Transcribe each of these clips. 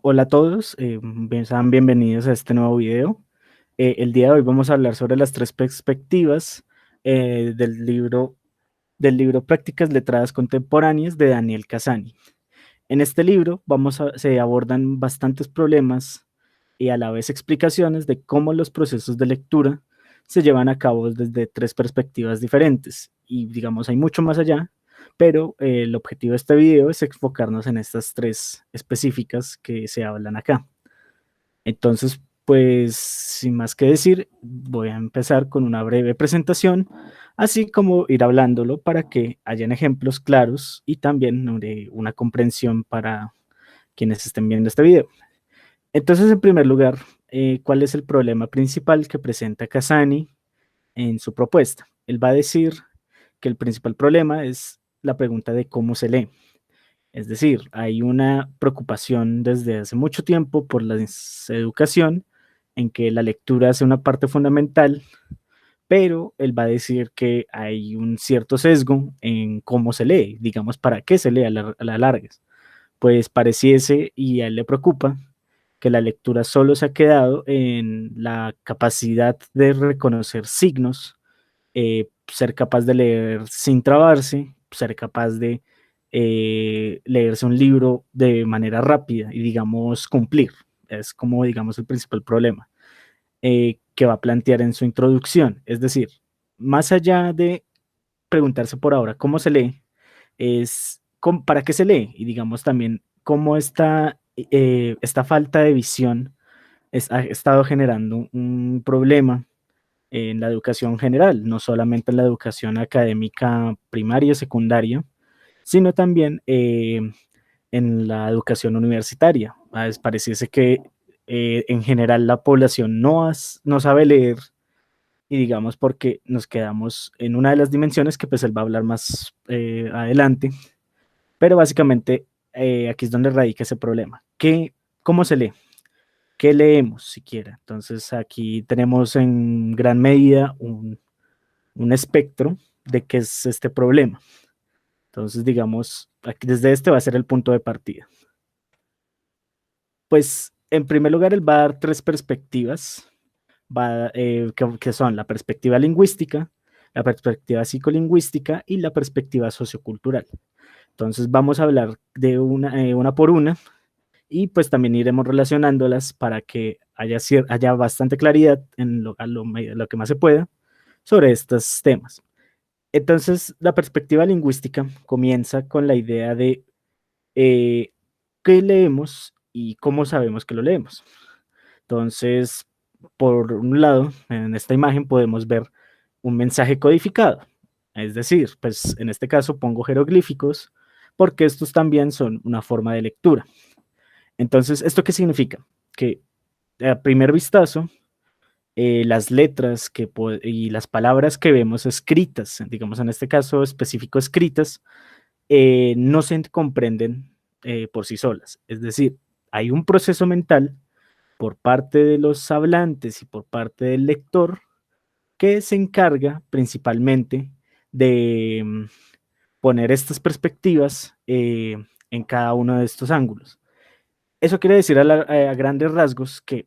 Hola a todos, sean bienvenidos a este nuevo video. El día de hoy vamos a hablar sobre las tres perspectivas del libro Prácticas Letradas Contemporáneas de Daniel Casani. En este libro se abordan bastantes problemas y a la vez explicaciones de cómo los procesos de lectura se llevan a cabo desde tres perspectivas diferentes. Y digamos, hay mucho más allá, pero el objetivo de este video es enfocarnos en estas tres específicas que se hablan acá. Entonces, pues, sin más que decir, voy a empezar con una breve presentación, así como ir hablándolo para que hayan ejemplos claros y también una comprensión para quienes estén viendo este video. Entonces, en primer lugar, ¿cuál es el problema principal que presenta Casani en su propuesta? Él va a decir que el principal problema es la pregunta de cómo se lee. Es decir, hay una preocupación desde hace mucho tiempo por la educación en que la lectura es una parte fundamental, pero él va a decir que hay un cierto sesgo en cómo se lee, digamos, para qué se lee a la larga. Pues pareciese, y a él le preocupa, que la lectura solo se ha quedado en la capacidad de reconocer signos, ser capaz de leer sin trabarse, ser capaz de leerse un libro de manera rápida y, digamos, cumplir. Es como, digamos, el principal problema que va a plantear en su introducción. Es decir, más allá de preguntarse por ahora cómo se lee, es para qué se lee y, digamos, también cómo esta falta de visión ha estado generando un problema en la educación general, no solamente en la educación académica primaria, secundaria, sino también en la educación universitaria. Pareciese que en general la población no sabe leer y, digamos, porque nos quedamos en una de las dimensiones que pues él va a hablar más adelante, pero básicamente aquí es donde radica ese problema. ¿Cómo se lee? ¿Qué leemos siquiera? Entonces aquí tenemos en gran medida un espectro de qué es este problema. Entonces, digamos, aquí desde este va a ser el punto de partida. Pues, en primer lugar, él va a dar tres perspectivas, que son la perspectiva lingüística, la perspectiva psicolingüística y la perspectiva sociocultural. Entonces, vamos a hablar de una por una y pues también iremos relacionándolas para que haya bastante claridad en lo que más se pueda sobre estos temas. Entonces, la perspectiva lingüística comienza con la idea de eh, qué leemos y cómo sabemos que lo leemos. Entonces, por un lado, en esta imagen podemos ver un mensaje codificado. Es decir, pues en este caso pongo jeroglíficos porque estos también son una forma de lectura. Entonces, ¿esto qué significa? Que a primer vistazo, las letras y las palabras que vemos escritas, digamos en este caso específico escritas, no se comprenden por sí solas. Es decir, hay un proceso mental por parte de los hablantes y por parte del lector que se encarga principalmente de poner estas perspectivas en cada uno de estos ángulos. Eso quiere decir a grandes rasgos que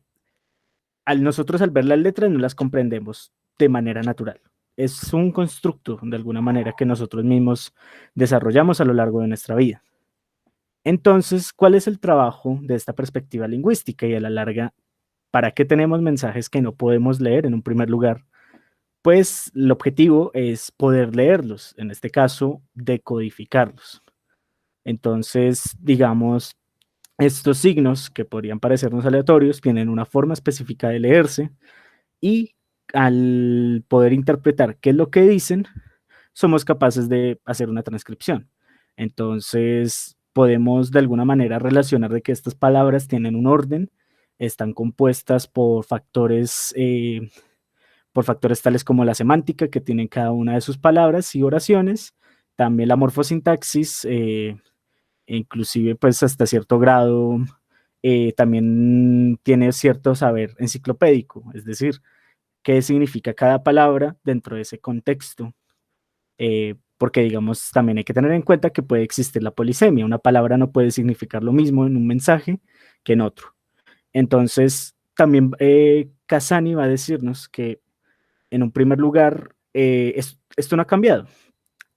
nosotros al ver las letras no las comprendemos de manera natural. Es un constructo, de alguna manera, que nosotros mismos desarrollamos a lo largo de nuestra vida. Entonces, ¿cuál es el trabajo de esta perspectiva lingüística? Y a la larga, ¿para qué tenemos mensajes que no podemos leer en un primer lugar? Pues el objetivo es poder leerlos, en este caso, decodificarlos. Entonces, digamos, estos signos que podrían parecernos aleatorios tienen una forma específica de leerse y al poder interpretar qué es lo que dicen, somos capaces de hacer una transcripción. Entonces, podemos de alguna manera relacionar de que estas palabras tienen un orden, están compuestas por factores tales como la semántica que tienen cada una de sus palabras y oraciones, también la morfosintaxis, inclusive pues hasta cierto grado también tiene cierto saber enciclopédico, es decir, qué significa cada palabra dentro de ese contexto porque digamos también hay que tener en cuenta que puede existir la polisemia. Una palabra no puede significar lo mismo en un mensaje que en otro. Entonces, también Casani va a decirnos que en un primer lugar, esto no ha cambiado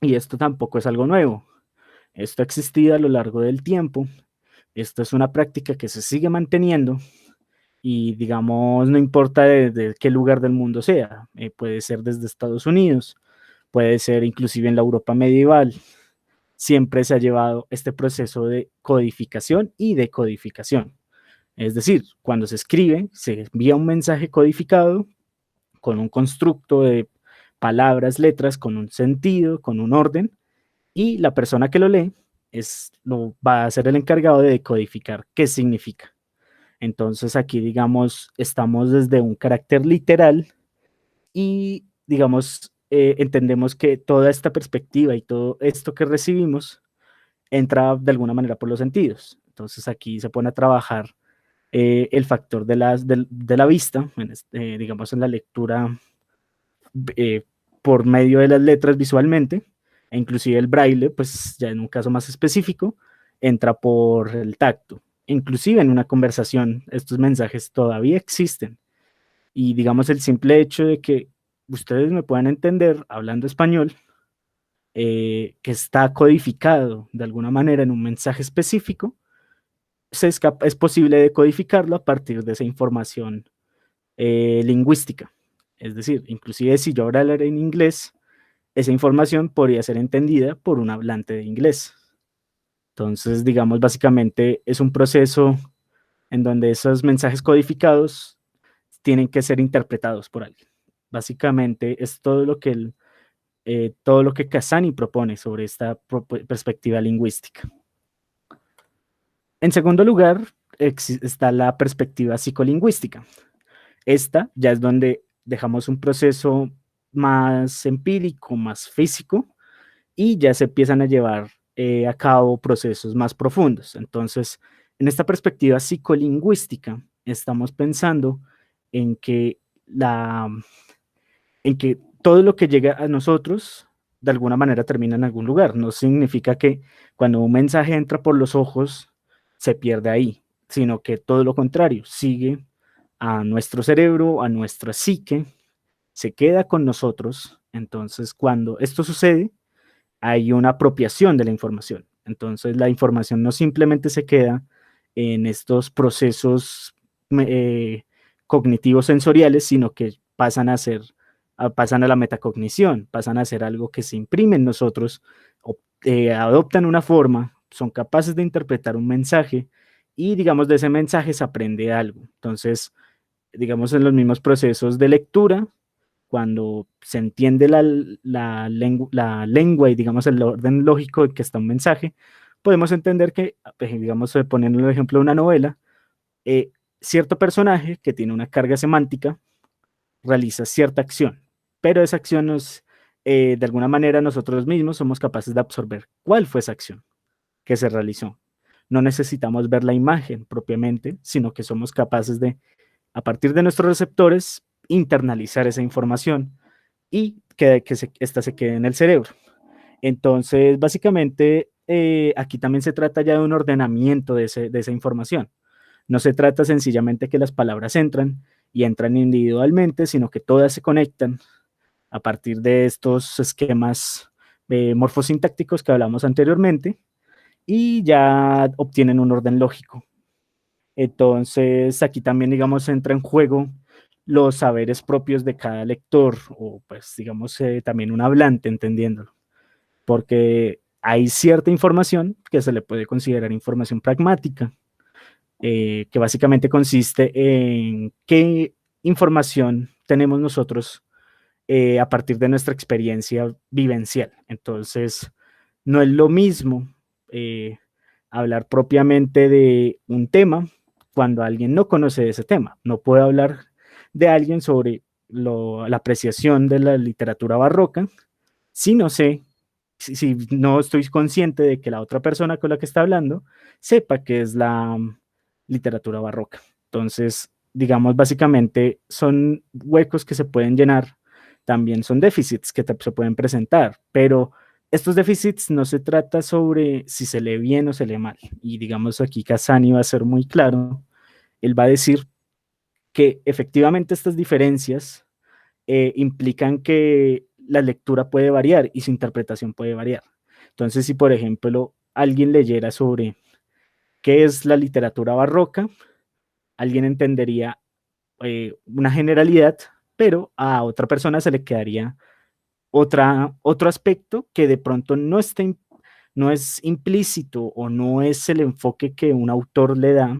y esto tampoco es algo nuevo. Esto ha existido a lo largo del tiempo. Esto es una práctica que se sigue manteniendo y digamos, no importa de qué lugar del mundo sea, puede ser desde Estados Unidos, puede ser inclusive en la Europa medieval, siempre se ha llevado este proceso de codificación y decodificación. Es decir, cuando se escribe, se envía un mensaje codificado con un constructo de palabras, letras, con un sentido, con un orden, y la persona que lo lee va a ser el encargado de decodificar qué significa. Entonces aquí, digamos, estamos desde un carácter literal y, digamos, entendemos que toda esta perspectiva y todo esto que recibimos entra de alguna manera por los sentidos. Entonces aquí se pone a trabajar el factor de la vista, digamos, en la lectura eh, por medio de las letras visualmente, e inclusive el braille, pues ya en un caso más específico, entra por el tacto. Inclusive en una conversación, estos mensajes todavía existen. Y digamos el simple hecho de que ustedes me puedan entender hablando español, que está codificado de alguna manera en un mensaje específico, es posible decodificarlo a partir de esa información lingüística. Es decir, inclusive si yo hablara en inglés, esa información podría ser entendida por un hablante de inglés. Entonces, digamos, básicamente es un proceso en donde esos mensajes codificados tienen que ser interpretados por alguien. Básicamente es todo lo que Casani propone sobre esta perspectiva lingüística. En segundo lugar, está la perspectiva psicolingüística. Esta ya es donde dejamos un proceso más empírico, más físico, y ya se empiezan a llevar a cabo procesos más profundos. Entonces, en esta perspectiva psicolingüística, estamos pensando en que, la, en que todo lo que llega a nosotros, de alguna manera, termina en algún lugar. No significa que cuando un mensaje entra por los ojos, se pierde ahí, sino que todo lo contrario, sigue a nuestro cerebro, a nuestra psique, se queda con nosotros. Entonces, cuando esto sucede, hay una apropiación de la información. Entonces, la información no simplemente se queda en estos procesos eh, cognitivos sensoriales, sino que pasan a la metacognición, pasan a ser algo que se imprime en nosotros, adoptan una forma, son capaces de interpretar un mensaje y, digamos, de ese mensaje se aprende algo. Entonces, digamos, en los mismos procesos de lectura, cuando se entiende la lengua y, digamos, el orden lógico en que está un mensaje, podemos entender que, digamos, poniendo el ejemplo de una novela, eh, cierto personaje que tiene una carga semántica realiza cierta acción, pero esa acción de alguna manera nosotros mismos somos capaces de absorber cuál fue esa acción que se realizó. No necesitamos ver la imagen propiamente, sino que somos capaces de, a partir de nuestros receptores, internalizar esa información y que esta se quede en el cerebro. Entonces, básicamente, aquí también se trata ya de un ordenamiento de esa información. No se trata sencillamente que las palabras entran y entran individualmente, sino que todas se conectan a partir de estos esquemas morfosintácticos que hablamos anteriormente y ya obtienen un orden lógico. Entonces, aquí también, digamos, entra en juego los saberes propios de cada lector o, pues, digamos, también un hablante, entendiéndolo, porque hay cierta información que se le puede considerar información pragmática, que básicamente consiste en qué información tenemos nosotros a partir de nuestra experiencia vivencial. Entonces, no es lo mismo eh, hablar propiamente de un tema cuando alguien no conoce de ese tema. No puedo hablar de alguien sobre la apreciación de la literatura barroca si no sé, si no estoy consciente de que la otra persona con la que está hablando sepa que es la literatura barroca. Entonces, digamos, básicamente son huecos que se pueden llenar, también son déficits que se pueden presentar, pero Estos déficits no se trata sobre si se lee bien o se lee mal. Y digamos aquí Casani va a ser muy claro. Él va a decir que efectivamente estas diferencias implican que la lectura puede variar y su interpretación puede variar. Entonces, si por ejemplo alguien leyera sobre qué es la literatura barroca, alguien entendería una generalidad, pero a otra persona se le quedaría otro aspecto que de pronto no es implícito o no es el enfoque que un autor le da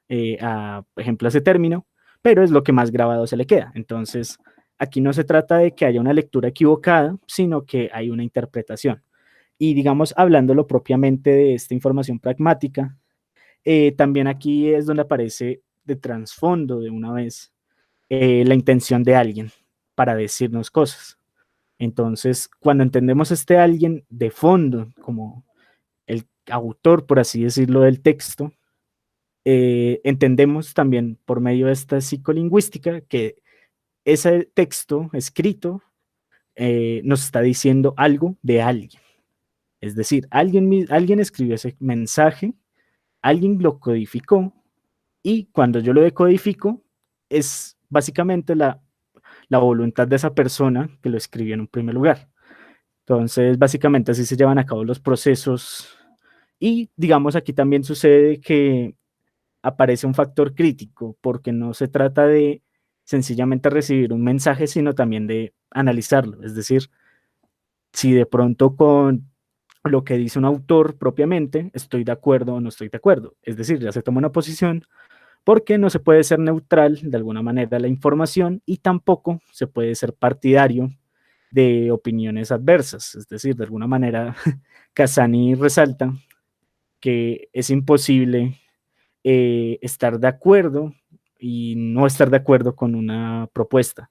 por ejemplo, a ese término, pero es lo que más grabado se le queda. Entonces, aquí no se trata de que haya una lectura equivocada, sino que hay una interpretación. Y digamos, hablándolo propiamente de esta información pragmática, también aquí es donde aparece de trasfondo de una vez la intención de alguien para decirnos cosas. Entonces, cuando entendemos este alguien de fondo, como el autor, por así decirlo, del texto, entendemos también por medio de esta psicolingüística que ese texto escrito nos está diciendo algo de alguien. Es decir, alguien escribió ese mensaje, alguien lo codificó y cuando yo lo decodifico es básicamente la voluntad de esa persona que lo escribió en un primer lugar. Entonces, básicamente así se llevan a cabo los procesos y digamos aquí también sucede que aparece un factor crítico, porque no se trata de sencillamente recibir un mensaje, sino también de analizarlo. Es decir, si de pronto con lo que dice un autor propiamente estoy de acuerdo o no estoy de acuerdo. Es decir, ya se toma una posición porque no se puede ser neutral de alguna manera la información y tampoco se puede ser partidario de opiniones adversas. Es decir, de alguna manera, Casani resalta que es imposible estar de acuerdo y no estar de acuerdo con una propuesta,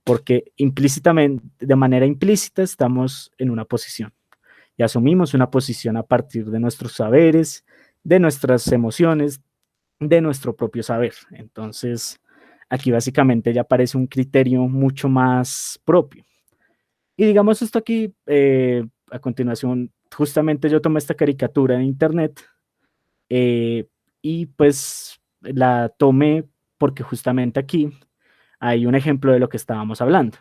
porque implícitamente, de manera implícita, estamos en una posición y asumimos una posición a partir de nuestros saberes, de nuestras emociones, de nuestro propio saber. Entonces, aquí básicamente ya aparece un criterio mucho más propio. Y digamos esto aquí, a continuación, justamente yo tomé esta caricatura de internet eh, y pues la tomé porque justamente aquí hay un ejemplo de lo que estábamos hablando.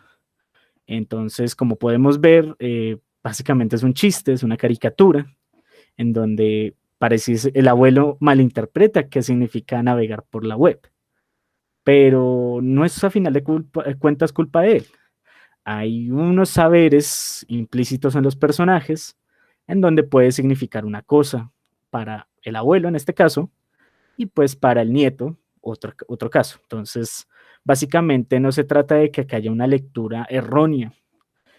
Entonces, como podemos ver, básicamente es un chiste, es una caricatura, en donde parece el abuelo malinterpreta qué significa navegar por la web, pero no es a final de cuentas culpa de él. Hay unos saberes implícitos en los personajes en donde puede significar una cosa para el abuelo en este caso, y pues para el nieto, otro caso. Entonces, básicamente no se trata de que haya una lectura errónea,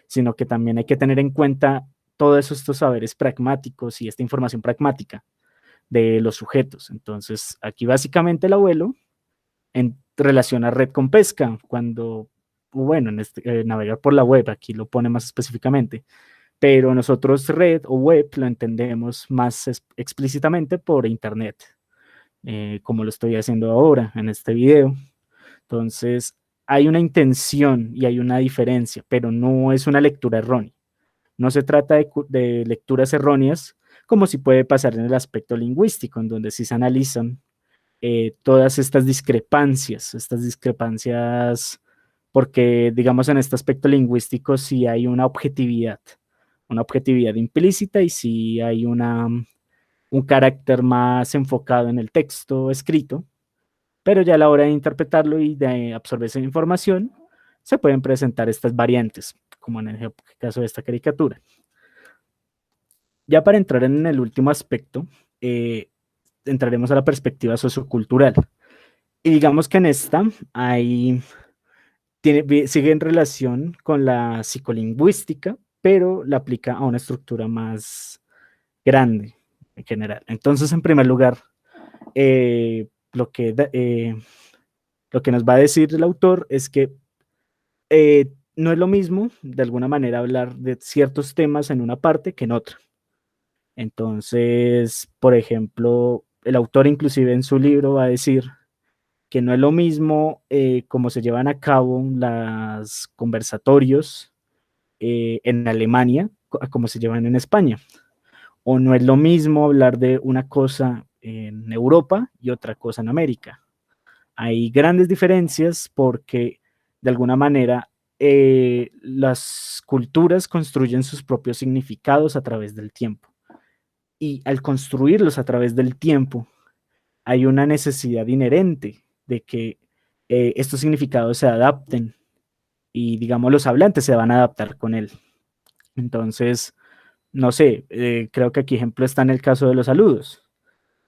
sino que también hay que tener en cuenta todos estos saberes pragmáticos y esta información pragmática de los sujetos. Entonces, aquí básicamente el abuelo en relación a red con pesca, cuando, bueno, navegar por la web, aquí lo pone más específicamente, pero nosotros red o web lo entendemos más explícitamente por internet, como lo estoy haciendo ahora en este video. Entonces, hay una intención y hay una diferencia, pero no es una lectura errónea. No se trata de lecturas erróneas, como si puede pasar en el aspecto lingüístico, en donde sí se analizan todas estas discrepancias, porque digamos en este aspecto lingüístico sí hay una objetividad implícita y sí hay un carácter más enfocado en el texto escrito, pero ya a la hora de interpretarlo y de absorber esa información, se pueden presentar estas variantes, como en el caso de esta caricatura. Ya para entrar en el último aspecto, entraremos a la perspectiva sociocultural. Y digamos que en esta sigue en relación con la psicolingüística, pero la aplica a una estructura más grande en general. Entonces, en primer lugar, eh, lo, que, lo que nos va a decir el autor es que no es lo mismo, de alguna manera, hablar de ciertos temas en una parte que en otra. Entonces, por ejemplo, el autor inclusive en su libro va a decir que no es lo mismo cómo se llevan a cabo los conversatorios en Alemania a cómo se llevan en España. O no es lo mismo hablar de una cosa en Europa y otra cosa en América. Hay grandes diferencias porque de alguna manera las culturas construyen sus propios significados a través del tiempo. Y al construirlos a través del tiempo, hay una necesidad inherente de que estos significados se adapten y, digamos, los hablantes se van a adaptar con él. Entonces, no sé, creo que aquí ejemplo está en el caso de los saludos.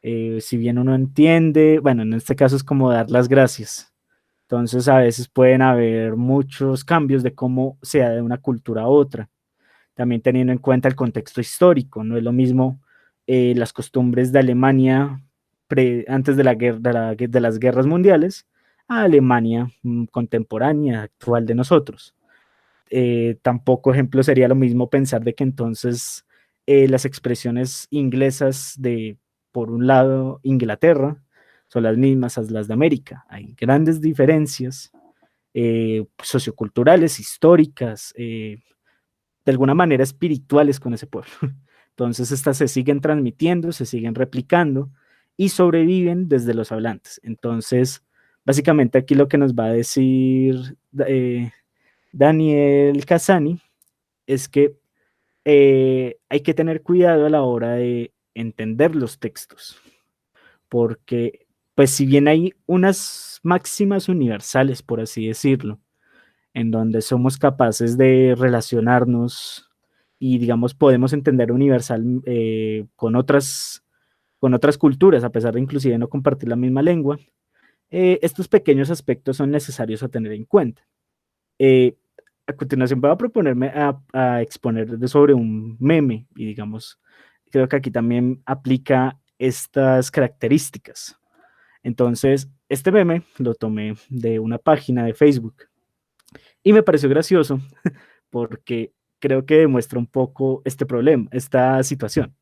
Si bien uno entiende, bueno, en este caso es como dar las gracias. Entonces, a veces pueden haber muchos cambios de cómo sea de una cultura a otra, también teniendo en cuenta el contexto histórico. No es lo mismo las costumbres de Alemania antes de, la guerra, de las guerras mundiales a Alemania contemporánea, actual de nosotros. Tampoco, ejemplo, sería lo mismo pensar de que entonces las expresiones inglesas de, por un lado, Inglaterra, son las mismas as las de América. Hay grandes diferencias socioculturales, históricas, de alguna manera espirituales con ese pueblo. Entonces, estas se siguen transmitiendo, se siguen replicando y sobreviven desde los hablantes. Entonces, básicamente aquí lo que nos va a decir Daniel Casani es que hay que tener cuidado a la hora de entender los textos, porque pues si bien hay unas máximas universales, por así decirlo, en donde somos capaces de relacionarnos y, digamos, podemos entender universal con otras culturas, a pesar de inclusive no compartir la misma lengua, estos pequeños aspectos son necesarios a tener en cuenta. Eh, a continuación voy a proponerme a exponer sobre un meme y, digamos, creo que aquí también aplica estas características. Entonces, este meme lo tomé de una página de Facebook y me pareció gracioso porque creo que demuestra un poco este problema, esta situación.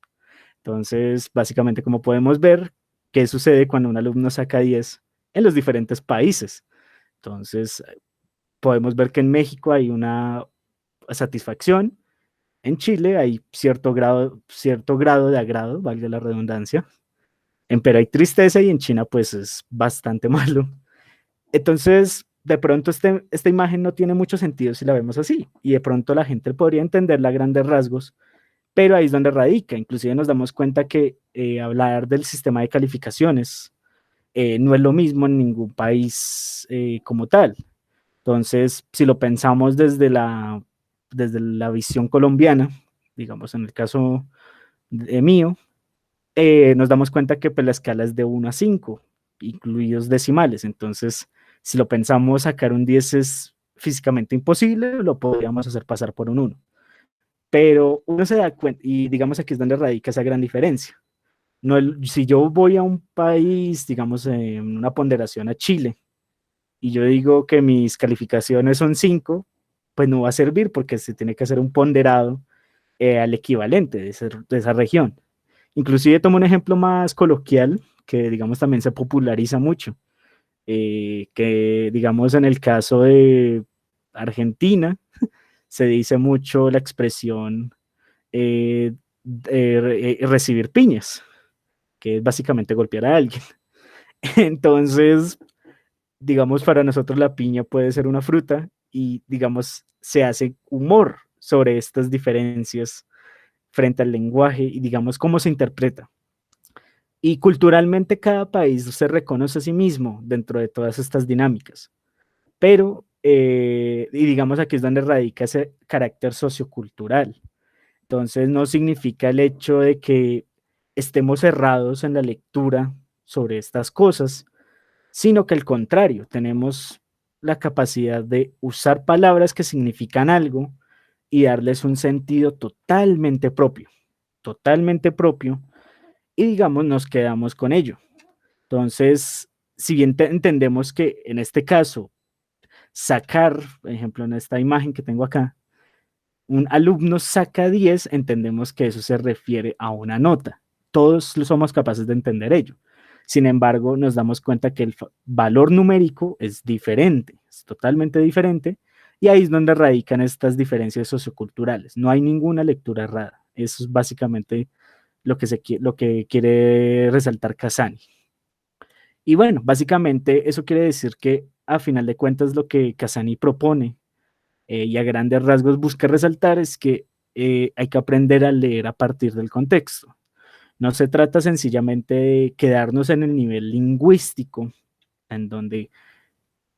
Entonces, básicamente, como podemos ver, ¿qué sucede cuando un alumno saca 10 en los diferentes países? Entonces, podemos ver que en México hay una satisfacción, en Chile hay cierto grado de agrado, valga la redundancia, en Perú hay tristeza y en China pues es bastante malo. Entonces, de pronto esta imagen no tiene mucho sentido si la vemos así, y de pronto la gente podría entenderla a grandes rasgos, pero ahí es donde radica. Inclusive nos damos cuenta que hablar del sistema de calificaciones no es lo mismo en ningún país como tal. Entonces, si lo pensamos desde la visión colombiana, digamos en el caso mío, nos damos cuenta que pues, la escala es de 1 a 5, incluidos decimales. Entonces, si lo pensamos, sacar un 10 es físicamente imposible, lo podríamos hacer pasar por un 1. Pero uno se da cuenta, y digamos aquí es donde radica esa gran diferencia. No, si yo voy a un país, digamos, en una ponderación a Chile, y yo digo que mis calificaciones son 5, pues no va a servir porque se tiene que hacer un ponderado al equivalente de esa región. Inclusive tomo un ejemplo más coloquial que, digamos, también se populariza mucho, que, digamos, en el caso de Argentina, se dice mucho la expresión recibir piñas, que es básicamente golpear a alguien. Entonces, digamos, para nosotros la piña puede ser una fruta y, digamos, se hace humor sobre estas diferencias frente al lenguaje y, digamos, cómo se interpreta. Y culturalmente cada país se reconoce a sí mismo dentro de todas estas dinámicas, pero, y digamos aquí es donde radica ese carácter sociocultural. Entonces no significa el hecho de que estemos cerrados en la lectura sobre estas cosas, sino que al contrario, tenemos la capacidad de usar palabras que significan algo y darles un sentido totalmente propio, y digamos nos quedamos con ello. Entonces, si bien entendemos que en este caso, sacar, por ejemplo, en esta imagen que tengo acá, un alumno saca 10, entendemos que eso se refiere a una nota. Todos somos capaces de entender ello. Sin embargo, nos damos cuenta que el valor numérico es diferente, es totalmente diferente, Y ahí es donde radican estas diferencias socioculturales. No hay ninguna lectura errada. Eso es básicamente lo que quiere resaltar Casani. Y bueno, básicamente eso quiere decir que a final de cuentas lo que Casani propone y a grandes rasgos busca resaltar es que hay que aprender a leer a partir del contexto. No se trata sencillamente de quedarnos en el nivel lingüístico, en donde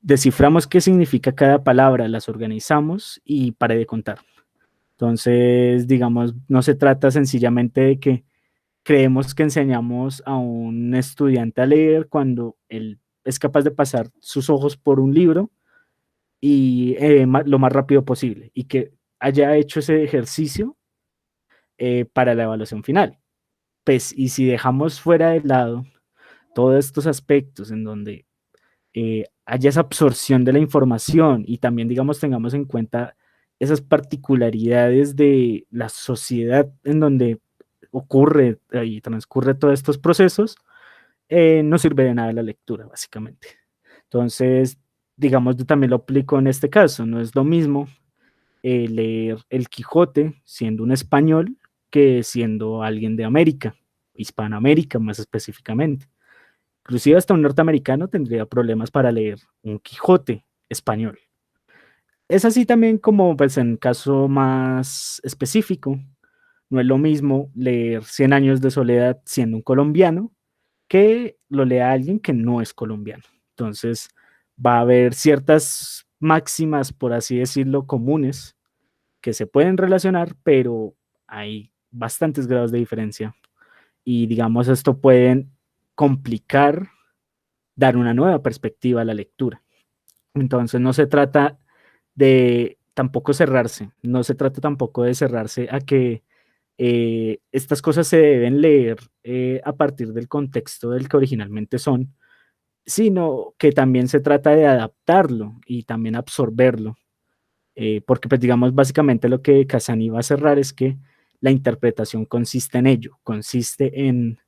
desciframos qué significa cada palabra, las organizamos y pare de contar. Entonces, digamos, no se trata sencillamente de que creemos que enseñamos a un estudiante a leer cuando él es capaz de pasar sus ojos por un libro y lo más rápido posible y que haya hecho ese ejercicio para la evaluación final. Pues, y si dejamos fuera de lado todos estos aspectos en donde haya esa absorción de la información y también, digamos, tengamos en cuenta esas particularidades de la sociedad en donde ocurre y transcurre todos estos procesos, no sirve de nada la lectura, básicamente. Entonces, digamos, yo también lo aplico en este caso, no es lo mismo leer El Quijote siendo un español que siendo alguien de América, Hispanoamérica más específicamente. Inclusive hasta un norteamericano tendría problemas para leer un Quijote español. Es así también como pues en caso más específico, no es lo mismo leer Cien años de soledad siendo un colombiano que lo lea alguien que no es colombiano. Entonces va a haber ciertas máximas, por así decirlo, comunes que se pueden relacionar, pero hay bastantes grados de diferencia. Y digamos, esto puede complicar dar una nueva perspectiva a la lectura. Entonces no se trata de tampoco cerrarse, no se trata tampoco de cerrarse a que estas cosas se deben leer a partir del contexto del que originalmente son, sino que también se trata de adaptarlo y también absorberlo, porque pues digamos básicamente lo que Casani va a cerrar es que la interpretación consiste en ello, consiste en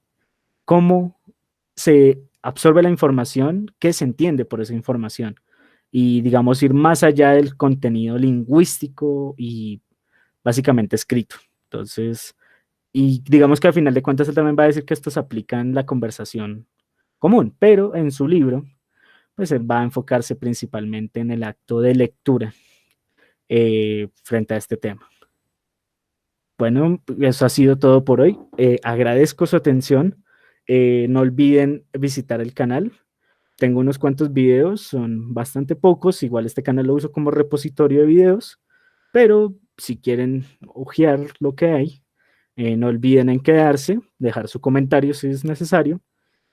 cómo se absorbe la información, qué se entiende por esa información y digamos ir más allá del contenido lingüístico y básicamente escrito. Entonces, y digamos que al final de cuentas él también va a decir que esto se aplica en la conversación común, pero en su libro, pues él va a enfocarse principalmente en el acto de lectura frente a este tema. Bueno, eso ha sido todo por hoy. Agradezco su atención. No olviden visitar el canal. Tengo unos cuantos videos, son bastante pocos. Igual este canal lo uso como repositorio de videos, pero si quieren ojear lo que hay, no olviden en quedarse, dejar su comentario si es necesario.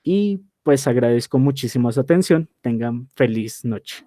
Y pues agradezco muchísimo su atención. Tengan feliz noche.